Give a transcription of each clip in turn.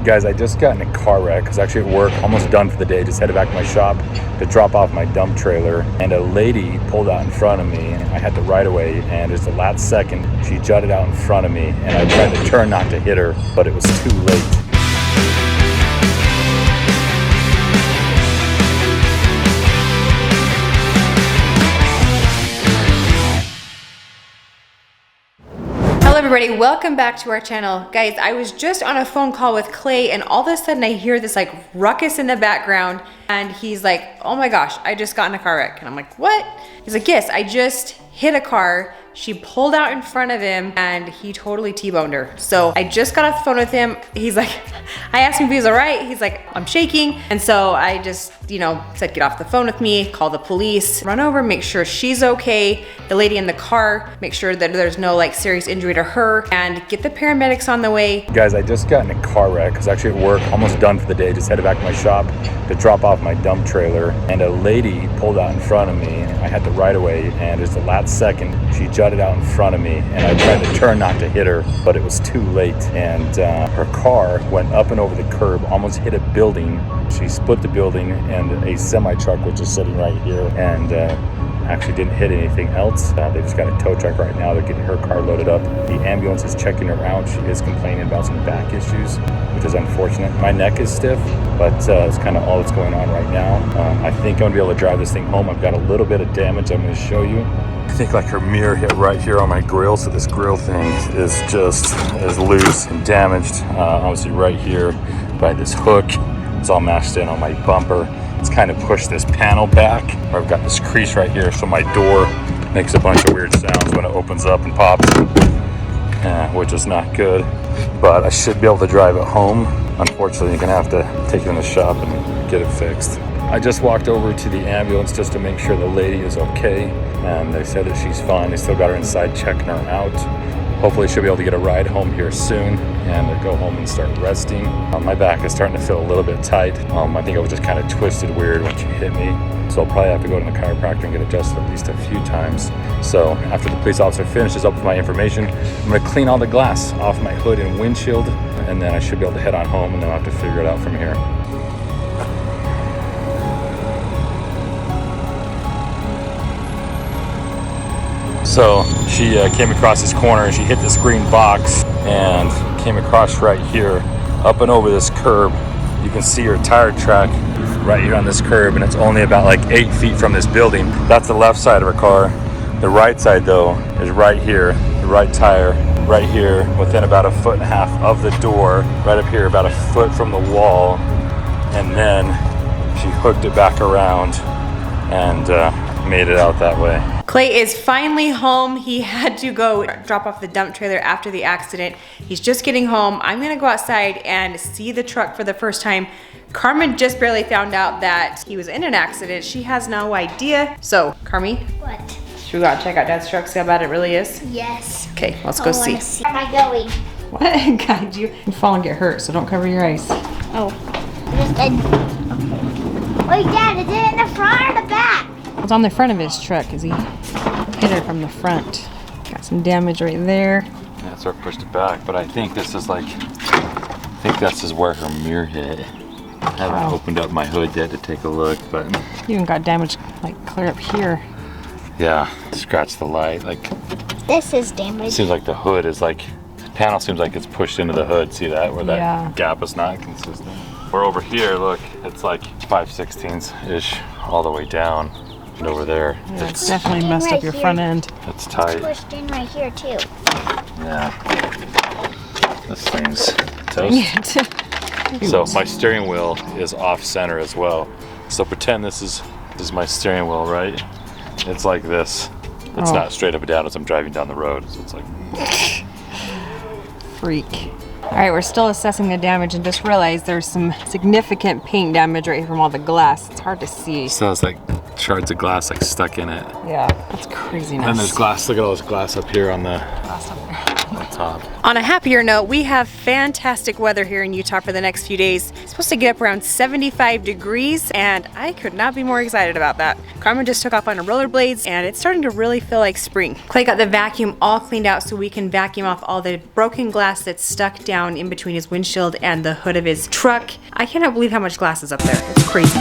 Guys, I just got in a car wreck. I was actually at work, almost done for the day. Just headed back to my shop to drop off my dump trailer. And a lady pulled out in front of me. I had the right of way, and just the last second, she jutted out in front of me. And I tried to turn not to hit her, but it was too late. Hello everybody, welcome back to our channel. Guys, I was just on a phone call with Clay and all of a sudden I hear this like ruckus in the background and he's like, oh my gosh, I just got in a car wreck. And I'm like, what? He's like, yes, I just hit a car. She pulled out in front of him and he totally T-boned her. So I just got off the phone with him. He's like, I asked him if he was all right. He's like, I'm shaking. And so I just, said, get off the phone with me, call the police, run over, make sure she's okay. The lady in the car, make sure that there's no like serious injury to her and get the paramedics on the way. Guys, I just got in a car wreck. I was actually at work, almost done for the day. Just headed back to my shop to drop off my dump trailer. And a lady pulled out in front of me. I had the right of way, and just the last second, she jutted out in front of me. And I tried to turn not to hit her, but it was too late. And her car went up and over the curb, almost hit a building. She split the building, and a semi-truck which is sitting right here, and actually didn't hit anything else. They just got a tow truck right now. They're getting her car loaded up. The ambulance is checking her out. She is complaining about some back issues, which is unfortunate. My neck is stiff, but it's kind of all that's going on right now. I think I'm gonna be able to drive this thing home. I've got a little bit of damage I'm gonna show you. I think like her mirror hit right here on my grill, so this grill thing is just as loose and damaged. Obviously right here by this hook. It's all mashed in on my bumper. It's kind of pushed this panel back. I've got this crease right here, so my door makes a bunch of weird sounds when it opens up and pops, which is not good. But I should be able to drive it home. Unfortunately, you're gonna have to take it in the shop and get it fixed. I just walked over to the ambulance just to make sure the lady is okay, and they said that she's fine. They still got her inside checking her out. Hopefully she'll be able to get a ride home here soon and go home and start resting. My back is starting to feel a little bit tight. I think I was just kind of twisted weird when she hit me. So I'll probably have to go to the chiropractor and get adjusted at least a few times. So after the police officer finishes up with my information, I'm gonna clean all the glass off my hood and windshield, and then I should be able to head on home, and then I'll have to figure it out from here. So she came across this corner and she hit this green box and came across right here, up and over this curb. You can see her tire track right here on this curb, and it's only about like 8 feet from this building. That's the left side of her car. The right side though is right here, the right tire, right here, within about 1.5 feet of the door, right up here about 1 foot from the wall, and then she hooked it back around and made it out that way. Clay is finally home. He had to go drop off the dump trailer after the accident. He's just getting home. I'm gonna go outside and see the truck for the first time. Carmen just barely found out that he was in an accident. She has no idea. So, Carmi? What? Should we go out and check out Dad's truck, see how bad it really is? Yes. Okay, let's go see. Where am I going? What? God, you fall and get hurt, so don't cover your eyes. Oh. Okay. Wait, Dad, is it in the front or the back? It's on the front of his truck because he hit her from the front. Got some damage right there. Yeah, so I pushed it back, but I think this is like, this is where her mirror hit. I haven't opened up my hood yet to take a look, but You even got damage like clear up here. yeah, scratched the light. Like, This is it damaged. seems like the hood is like, the panel seems like it's pushed into the hood. See that? Where that Yeah. gap is not consistent. We're over here, look, it's like 5/16-ish all the way down. And over there, Yeah, it's definitely messed up your front end. it's tight. Pushed in right here too. Yeah. This thing's toast. So my steering wheel is off center as well. So pretend this is my steering wheel, right? It's like this. It's not straight up and down as I'm driving down the road. So it's like Freak. All right, we're still assessing the damage and just realized there's some significant paint damage right here from all the glass. It's hard to see. so it's like shards of glass like stuck in it. Yeah, that's craziness. And then there's glass. Look at all this glass up here on the Glass up there. on top. On a happier note, we have fantastic weather here in Utah for the next few days. It's supposed to get up around 75 degrees, and I could not be more excited about that. Carmen just took off on her rollerblades, and it's starting to really feel like spring. Clay got the vacuum all cleaned out so we can vacuum off all the broken glass that's stuck down in between his windshield and the hood of his truck. I cannot believe how much glass is up there. It's crazy.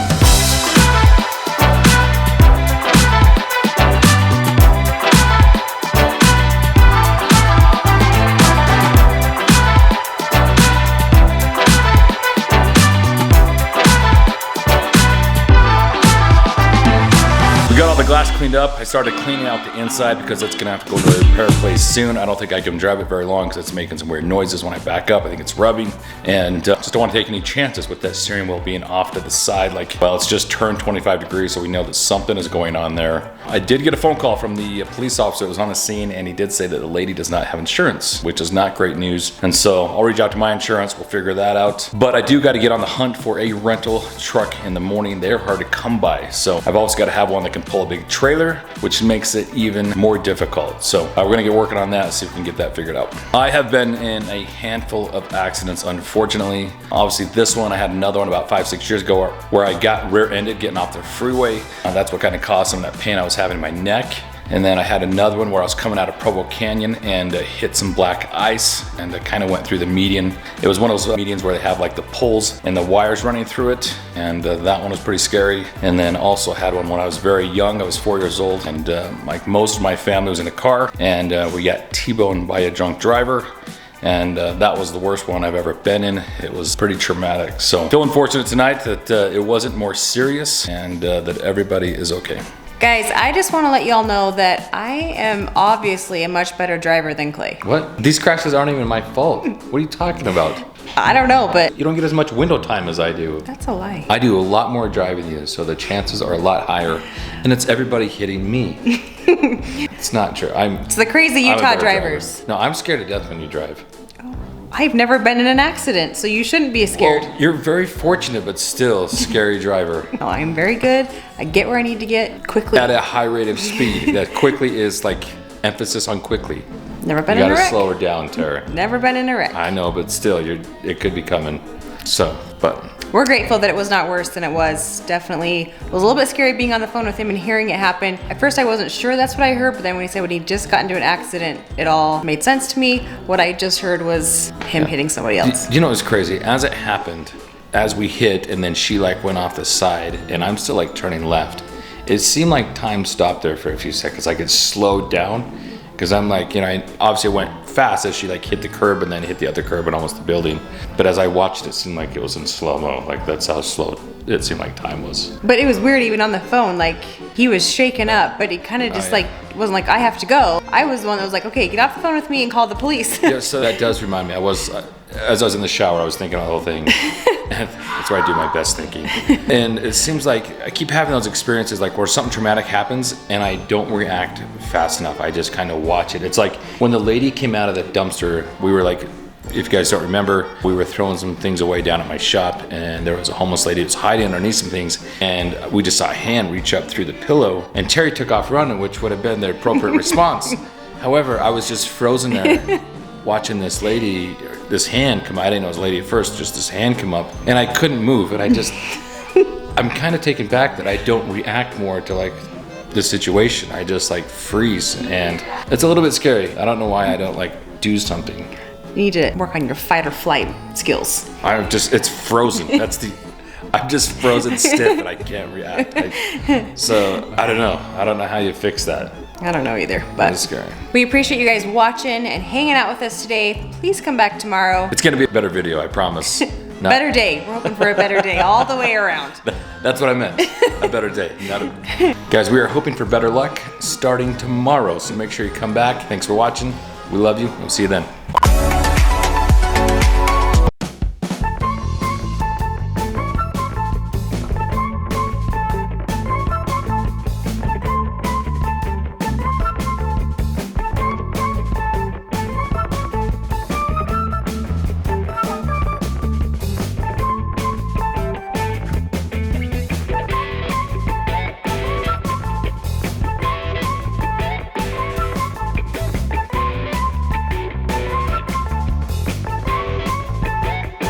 We got all the glass cleaned up. I started cleaning out the inside because it's gonna have to go to a repair place soon. I don't think I can drive it very long because it's making some weird noises when I back up. I think it's rubbing, and just don't want to take any chances with that steering wheel being off to the side. Like, well, it's just turned 25 degrees, so we know that something is going on there. I did get a phone call from the police officer that was on the scene, and he did say that the lady does not have insurance, which is not great news. And so I'll reach out to my insurance. We'll figure that out. But I do got to get on the hunt for a rental truck in the morning. They're hard to come by, so I've also got to have one that can pull a big trailer, which makes it even more difficult. So we're gonna get working on that and see if we can get that figured out. I have been in a handful of accidents, unfortunately. Obviously this one, I had another one about 5-6 years ago where I got rear-ended getting off the freeway. That's what kind of caused some of that pain I was having in my neck. And then I had another one where I was coming out of Provo Canyon and hit some black ice, and I kind of went through the median. It was one of those medians where they have like the poles and the wires running through it, and that one was pretty scary. And then also had one when I was very young. I was 4 years old, and like most of my family was in a car, and we got T-boned by a drunk driver. And that was the worst one I've ever been in. It was pretty traumatic. So feeling fortunate tonight that it wasn't more serious, and that everybody is okay. Guys, I just want to let y'all know that I am obviously a much better driver than Clay. What? These crashes aren't even my fault. What are you talking about? I don't know, but You don't get as much window time as I do. that's a lie. I do a lot more driving than you, so the chances are a lot higher. And it's everybody hitting me. It's not true. It's the crazy I'm a Utah better drivers. driver. No, I'm scared to death when you drive. I've never been in an accident, so you shouldn't be scared. Well, you're very fortunate, but still scary driver. No, I'm very good. I get where I need to get quickly. At a high rate of speed. That quickly is like emphasis on quickly. Never been You in a gotta wreck. slow her down, Tara. Never been in a wreck. I know, but still, it could be coming. So, but We're grateful that it was not worse than it was. Definitely, it was a little bit scary being on the phone with him and hearing it happen. At first I wasn't sure that's what I heard, but then when he said when he just got into an accident, it all made sense to me. What I just heard was him hitting somebody else. You know what's crazy? As it happened, as we hit, and then she like went off the side, and I'm still like turning left. It seemed like time stopped there for a few seconds. Like it slowed down. Because I'm like, you know, I obviously went fast as she like hit the curb and then hit the other curb and almost the building. But as I watched, it seemed like it was in slow-mo. Like that's how slow it seemed like time was. But it was weird even on the phone, like he was shaken up, but he kind of just like wasn't like, I have to go. I was the one that was like, okay, get off the phone with me and call the police. Yeah, so that does remind me. I was, as I was in the shower, I was thinking of the whole thing. And that's where I do my best thinking. And it seems like I keep having those experiences like where something traumatic happens and I don't react fast enough. I just kind of watch it. It's like when the lady came out of the dumpster, we were like, if you guys don't remember, we were throwing some things away down at my shop and there was a homeless lady that was hiding underneath some things and we just saw a hand reach up through the pillow and Terry took off running, which would have been the appropriate response. However, I was just frozen there watching this lady, this hand come out. I didn't know it was a lady at first, just this hand come up and I couldn't move and I just, I'm kind of taken back that I don't react more to like the situation. I just like freeze and it's a little bit scary. I don't know why I don't like do something. You need to work on your fight or flight skills. I'm just, it's frozen. I'm just frozen stiff and I can't react. So I don't know. I don't know how you fix that. I don't know either, but It's scary. we appreciate you guys watching and hanging out with us today. Please come back tomorrow. It's gonna be a better video, I promise. Better day. We're hoping for a better day all the way around. That's what I meant. A better day. Guys, we are hoping for better luck starting tomorrow. So make sure you come back. Thanks for watching. We love you. We'll see you then.